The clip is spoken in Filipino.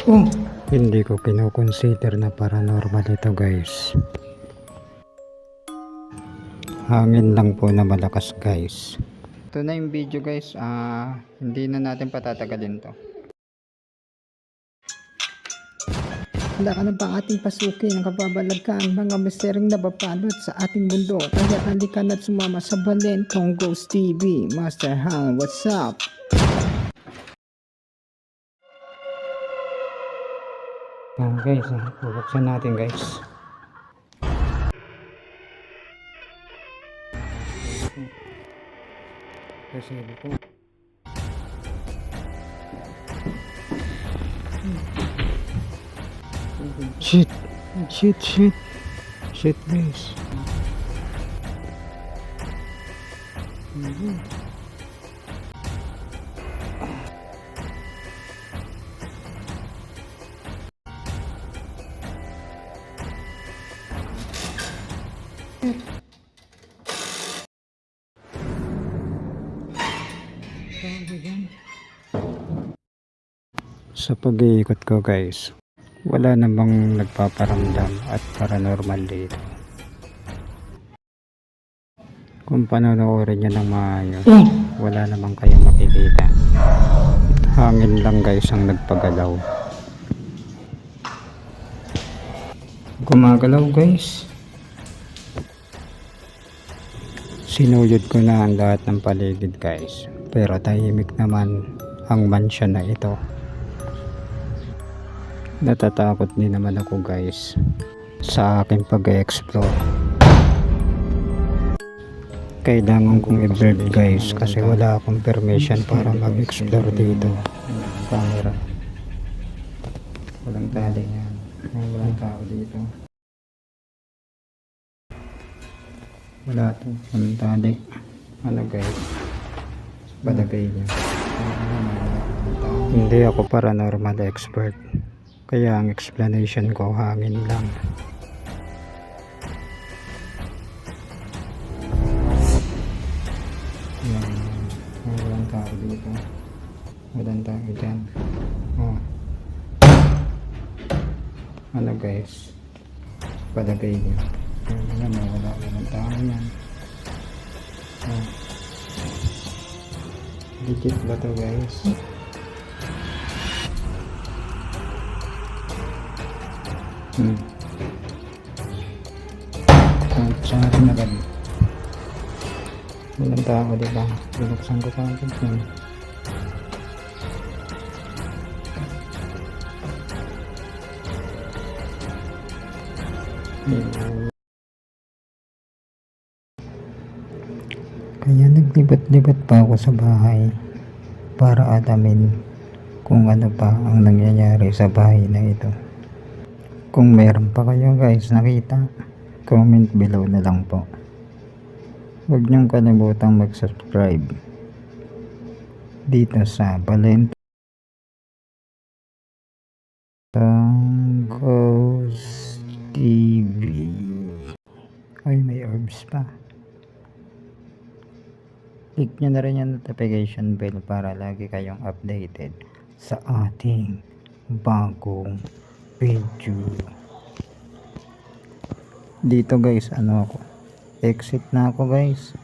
Oh, hindi ko kinoconsider na paranormal ito guys. Hangin lang po na malakas guys. Ito na yung video guys. Hindi na natin patatagalin to. Handa ka na ba ating pasukin ang kababalaghan mga misteryong nababalot sa ating mundo? Kaya halika na't sumama sa Balentong Ghost TV. Master Hang, what's up? Yan guys, bubuksan natin guys. Kasi po. Shit guys. Sa pag-iikot ko guys, wala namang nagpaparamdam at paranormal dito. Kung panonoorin nyo ng maayos, wala namang kayong makikita. Hangin lang guys ang nagpagalaw. Gumagalaw guys. Sinuyod ko na ang lahat ng paligid guys, pero tahimik naman ang mansyon na ito. Natatakot din naman ako guys sa aking pag-explore. Kailangan kong i-bird guys kasi wala akong permission para mag-explore dito. Camera. Walang tali yan. Walang tao dito. Wala to. Walang tali. Ano guys? Balagay niya. Hindi ako paranormal expert. Kaya ang explanation ko hangin lang. Yan. Walang tao dito. Walang tao dyan. Oh. Ano guys? Palagay niyo. Walang tao yan. Oh. Legit ba to guys? Saan natin agad? Walang tao diba? Binuksan ko pa ang tignan. Kaya naglibat-libat pa ako sa bahay para alamin kung ano pa ang nangyayari sa bahay na ito. Kung meron pa kayo guys nakita, comment below na lang po. Huwag niyong kalimutang mag-subscribe dito sa Balentong Ghost TV. Ay, may orbs pa. Click nyo na rin yung notification bell para lagi kayong updated sa ating bagong video. Dito guys, ano ako? Exit na ako guys.